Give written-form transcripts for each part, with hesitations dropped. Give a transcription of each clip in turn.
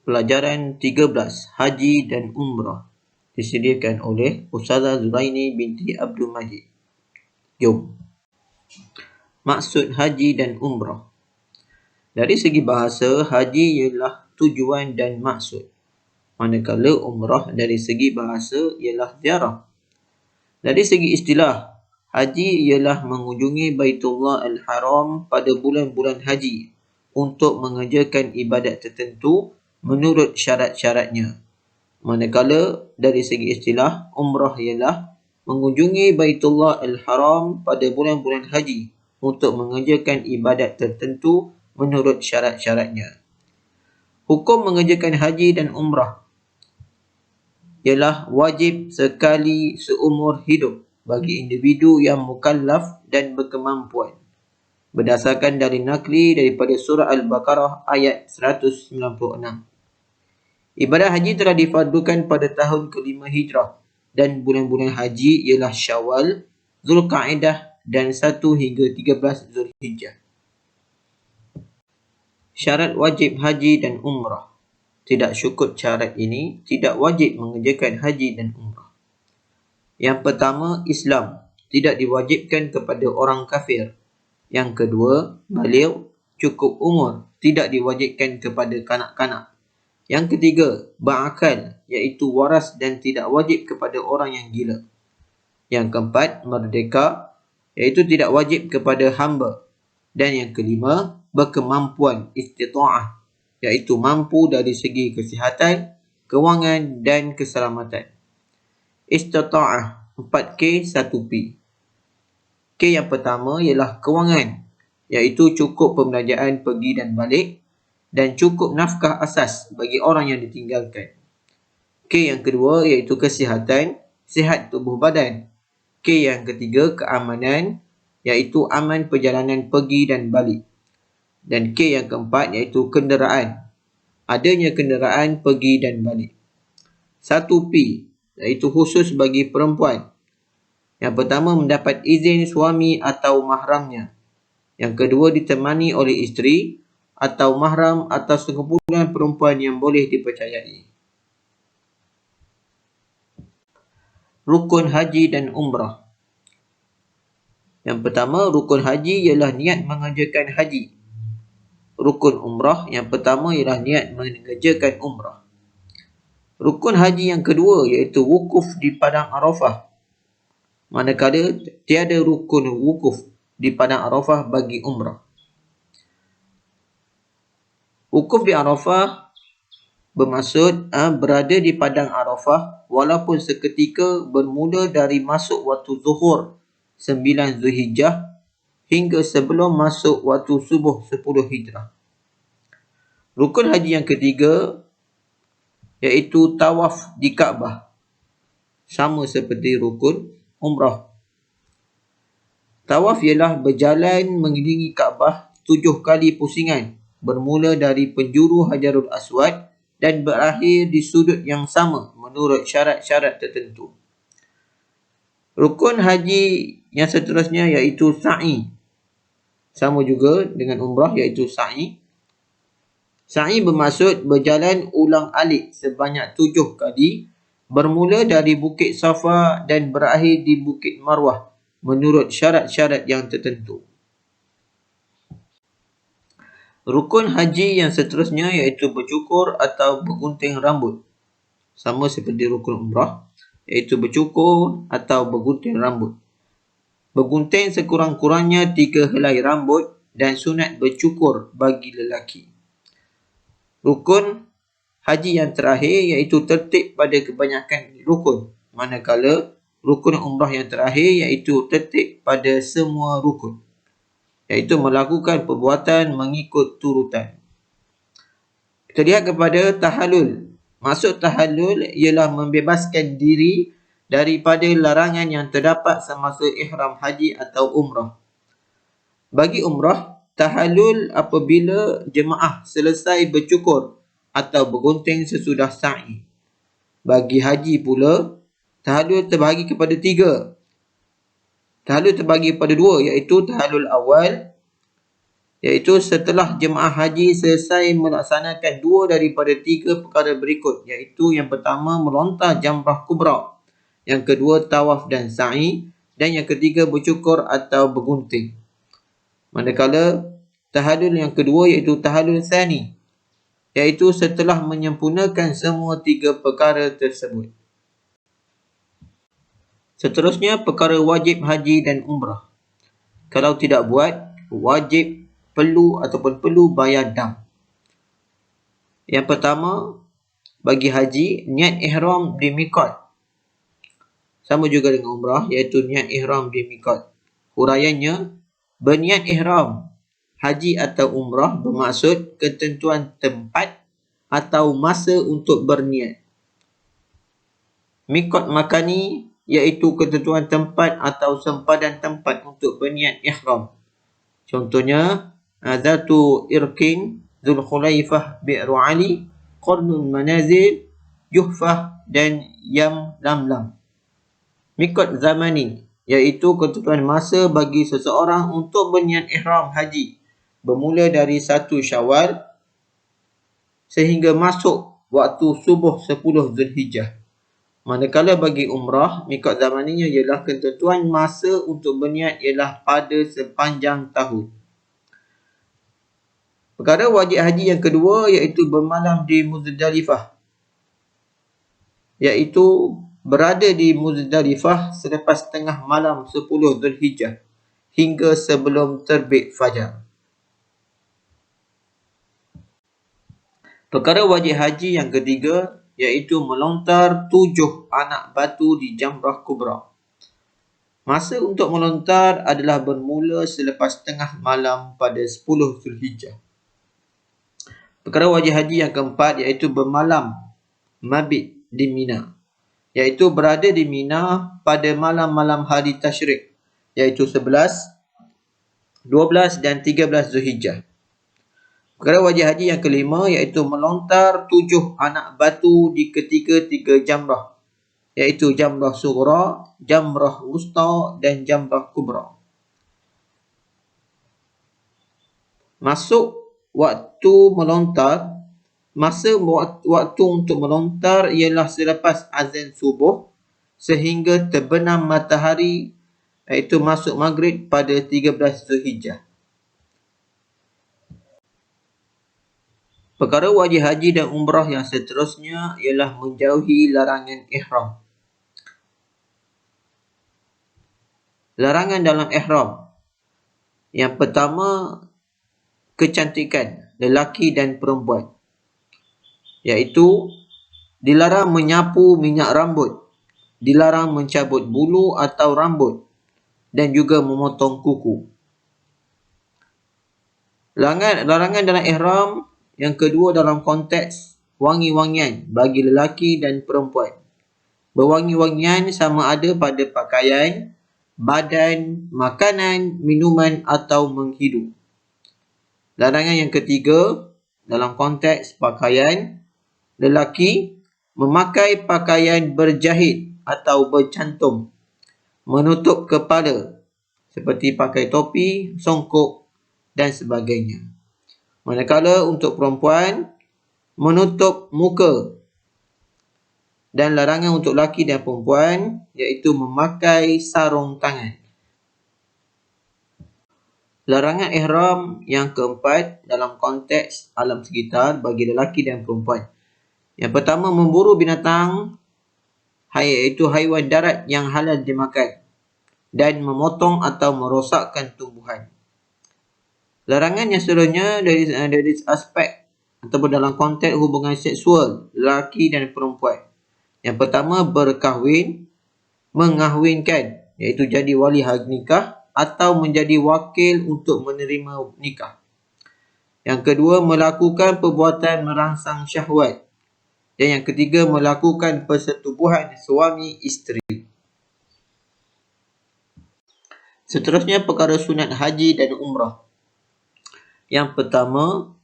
Pelajaran 13 Haji dan Umrah disediakan oleh Ustazah Zuraini binti Abdul Majid. Jom. Maksud haji dan umrah. Dari segi bahasa, haji ialah tujuan dan maksud, manakala umrah dari segi bahasa ialah ziarah. Dari segi istilah, haji ialah mengunjungi Baitullah Al-Haram pada bulan-bulan haji untuk mengerjakan ibadat tertentu menurut syarat-syaratnya. Manakala dari segi istilah, umrah ialah mengunjungi Baitullah Al-Haram pada bulan-bulan haji untuk mengerjakan ibadat tertentu menurut syarat-syaratnya. Hukum mengerjakan haji dan umrah ialah wajib sekali seumur hidup bagi individu yang mukallaf dan berkemampuan, berdasarkan dalil nakli daripada surah Al-Baqarah ayat 196. Ibadah haji telah difardukan pada tahun ke-5 Hijrah dan bulan-bulan haji ialah Syawal, Zulqa'dah dan 1 hingga 13 Zulhijjah. Syarat wajib haji dan umrah. Tidak syukut syarat ini, tidak wajib mengerjakan haji dan umrah. Yang pertama, Islam. Tidak diwajibkan kepada orang kafir. Yang kedua, baligh, cukup umur. Tidak diwajibkan kepada kanak-kanak. Yang ketiga, berakal, iaitu waras dan tidak wajib kepada orang yang gila. Yang keempat, merdeka, iaitu tidak wajib kepada hamba. Dan yang kelima, berkemampuan, istita'ah, iaitu mampu dari segi kesihatan, kewangan dan keselamatan. Istita'ah, 4K, 1P. K yang pertama ialah kewangan, iaitu cukup pembelanjaan pergi dan balik dan cukup nafkah asas bagi orang yang ditinggalkan. K yang kedua iaitu kesihatan, sihat tubuh badan. K yang ketiga keamanan, iaitu aman perjalanan pergi dan balik. Dan K yang keempat iaitu kenderaan, adanya kenderaan pergi dan balik. 1P iaitu khusus bagi perempuan. Yang pertama, mendapat izin suami atau mahramnya. Yang kedua, ditemani oleh isteri atau mahram atau sekumpulan perempuan yang boleh dipercayai. Rukun haji dan umrah. Yang pertama, rukun haji ialah niat mengerjakan haji. Rukun umrah yang pertama ialah niat mengerjakan umrah. Rukun haji yang kedua iaitu wukuf di Padang Arafah. Manakala tiada rukun wukuf di Padang Arafah bagi umrah. Wukuf di Arafah bermaksud berada di Padang Arafah walaupun seketika bermula dari masuk waktu zuhur 9 Zulhijjah hingga sebelum masuk waktu subuh 10 Hijrah. Rukun haji yang ketiga iaitu tawaf di Kaabah. Sama seperti rukun umrah. Tawaf ialah berjalan mengelilingi Kaabah 7 kali pusingan, bermula dari penjuru Hajarul Aswad dan berakhir di sudut yang sama menurut syarat-syarat tertentu. Rukun haji yang seterusnya iaitu sa'i. Sama juga dengan umrah iaitu sa'i. Sa'i bermaksud berjalan ulang-alik sebanyak 7 kali, bermula dari Bukit Safa dan berakhir di Bukit Marwah menurut syarat-syarat yang tertentu. Rukun haji yang seterusnya iaitu bercukur atau bergunting rambut. Sama seperti rukun umrah, iaitu bercukur atau bergunting rambut. Bergunting sekurang-kurangnya 3 helai rambut dan sunat bercukur bagi lelaki. Rukun haji yang terakhir iaitu tertib pada kebanyakan rukun. Manakala rukun umrah yang terakhir iaitu tertib pada semua rukun, iaitu melakukan perbuatan mengikut turutan. Kita lihat kepada tahallul. Maksud tahallul ialah membebaskan diri daripada larangan yang terdapat semasa ihram haji atau umrah. Bagi umrah, tahallul apabila jemaah selesai bercukur atau bergunting sesudah sa'i. Bagi haji pula, tahallul terbahagi kepada 3. Tahallul terbahagi kepada 2 iaitu tahallul awal iaitu setelah jemaah haji selesai melaksanakan 2 daripada 3 perkara berikut, iaitu yang pertama melontar jamrah kubra, yang kedua tawaf dan sa'i, dan yang ketiga bercukur atau bergunting. Manakala tahallul yang kedua iaitu tahallul tsani, iaitu setelah menyempurnakan semua 3 perkara tersebut. Seterusnya, perkara wajib haji dan umrah. Kalau tidak buat, wajib perlu bayar dam. Yang pertama, bagi haji, niat ihram di miqat. Sama juga dengan umrah, iaitu niat ihram di miqat. Huraiannya, berniat ihram haji atau umrah bermaksud ketentuan tempat atau masa untuk berniat. Miqat makani iaitu ketentuan tempat atau sempadan tempat untuk berniat ihram. Contohnya, Zatu Irkin, Dhul Khulaifah, Bi'ru Ali, Qarnul Manazil, Juhfah dan Yam Lamlam. Miqat zamani iaitu ketentuan masa bagi seseorang untuk berniat ihram haji bermula dari 1 Syawal sehingga masuk waktu subuh 10 Zulhijjah. Manakala bagi umrah, miqat zamaninya ialah ketentuan masa untuk berniat ialah pada sepanjang tahun. Perkara wajib haji yang kedua iaitu bermalam di Muzdalifah, iaitu berada di Muzdalifah selepas tengah malam 10 Zulhijjah hingga sebelum terbit fajar. Perkara wajib haji yang ketiga iaitu melontar 7 anak batu di Jamrah Kubra. Masa untuk melontar adalah bermula selepas tengah malam pada 10 Zulhijjah. Perkara wajib haji yang keempat iaitu bermalam mabit di Mina, iaitu berada di Mina pada malam-malam hari tasyrik, iaitu 11, 12 dan 13 Zulhijjah. Perkara wajib haji yang kelima iaitu melontar 7 anak batu di ketiga-tiga jamrah, iaitu jamrah sughra, jamrah wusta dan jamrah kubra. Masuk waktu melontar, masa waktu untuk melontar ialah selepas azan subuh sehingga terbenam matahari, iaitu masuk maghrib pada 13 Zulhijjah. Perkara wajib haji dan umrah yang seterusnya ialah menjauhi larangan ihram. Larangan dalam ihram. Yang pertama, kecantikan lelaki dan perempuan, iaitu dilarang menyapu minyak rambut, dilarang mencabut bulu atau rambut dan juga memotong kuku. Larangan dalam ihram yang kedua dalam konteks wangi-wangian bagi lelaki dan perempuan. Berwangi-wangian sama ada pada pakaian, badan, makanan, minuman atau menghidu. Larangan yang ketiga dalam konteks pakaian, lelaki memakai pakaian berjahit atau bercantum, menutup kepala seperti pakai topi, songkok dan sebagainya. Manakala untuk perempuan, menutup muka. Dan larangan untuk lelaki dan perempuan iaitu memakai sarung tangan. Larangan ihram yang keempat dalam konteks alam sekitar bagi lelaki dan perempuan. Yang pertama, memburu binatang, iaitu haiwan darat yang halal dimakan, dan memotong atau merosakkan tumbuhan. Larangan yang seterusnya dari aspek ataupun dalam konteks hubungan seksual lelaki dan perempuan. Yang pertama, berkahwin, mengahwinkan, iaitu jadi wali nikah atau menjadi wakil untuk menerima nikah. Yang kedua, melakukan perbuatan merangsang syahwat. Dan yang ketiga, melakukan persetubuhan suami isteri. Seterusnya, perkara sunat haji dan umrah. Yang pertama,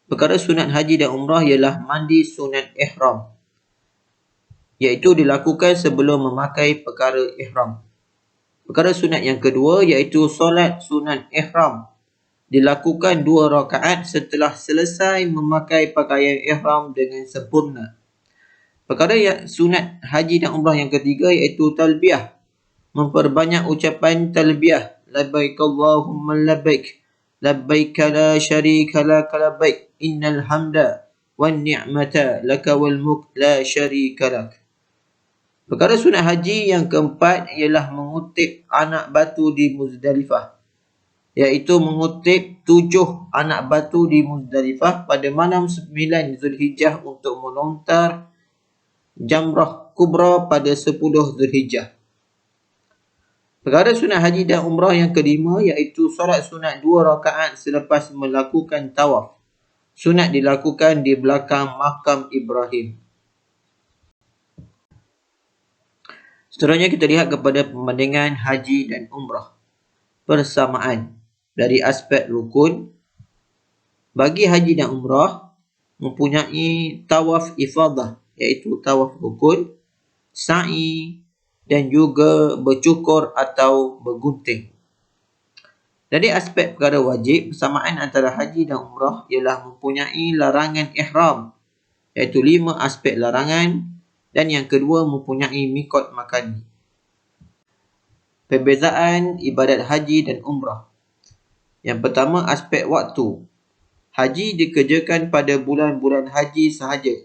perkara sunat haji dan umrah ialah mandi sunat ihram, iaitu dilakukan sebelum memakai perkara ihram. Perkara sunat yang kedua iaitu solat sunat ihram, dilakukan 2 rakaat setelah selesai memakai pakaian ihram dengan sempurna. Perkara yang sunat haji dan umrah yang ketiga iaitu talbiyah. Memperbanyak ucapan talbiyah. Labbaik Allahumma labbaik. Labbaik la syarika lak labbaik. Innal hamda wan ni'mata laka wal mulk la syarika lak. Perkara sunat haji yang keempat ialah mengutip anak batu di Muzdalifah. Iaitu mengutip 7 anak batu di Muzdalifah pada malam 9 Zulhijjah untuk melontar Jamrah Kubra pada 10 Zulhijjah. Perkara sunat haji dan umrah yang kelima iaitu solat sunat 2 rakaat selepas melakukan tawaf. Sunat dilakukan di belakang makam Ibrahim. Seterusnya kita lihat kepada perbandingan haji dan umrah. Persamaan dari aspek rukun. Bagi haji dan umrah mempunyai tawaf ifadah iaitu tawaf rukun, sa'i dan juga bercukur atau bergunting. Dari aspek perkara wajib, persamaan antara haji dan umrah ialah mempunyai larangan ihram iaitu 5 aspek larangan, dan yang kedua mempunyai mikot makani. Perbezaan ibadat haji dan umrah. Yang pertama, aspek waktu. Haji dikerjakan pada bulan-bulan haji sahaja,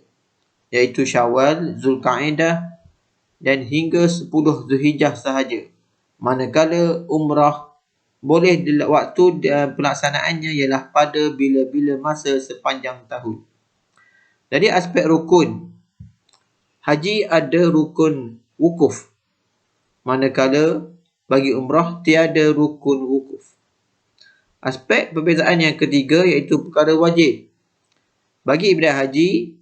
iaitu Syawal, Zulkaidah dan hingga 10 Zulhijjah sahaja. Manakala umrah boleh waktu pelaksanaannya ialah pada bila-bila masa sepanjang tahun. Dari aspek rukun, haji ada rukun wukuf, manakala bagi umrah tiada rukun wukuf. Aspek perbezaan yang ketiga iaitu perkara wajib. Bagi ibadat haji,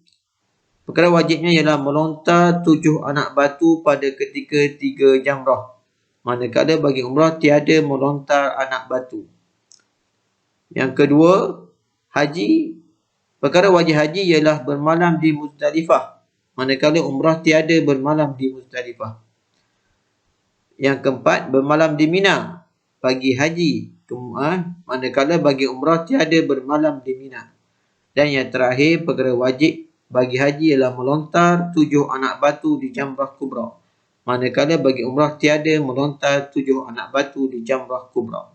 perkara wajibnya ialah melontar 7 anak batu pada ketika 3 jamrah. Manakala bagi umrah tiada melontar anak batu. Yang kedua, perkara wajib haji ialah bermalam di Muzdalifah. Manakala umrah tiada bermalam di Muzdalifah. Yang keempat, bermalam di Mina bagi haji. Manakala bagi umrah tiada bermalam di Mina. Dan yang terakhir, perkara wajib bagi haji ialah melontar 7 anak batu di Jamrah Kubra. Manakala bagi umrah tiada melontar 7 anak batu di Jamrah Kubra.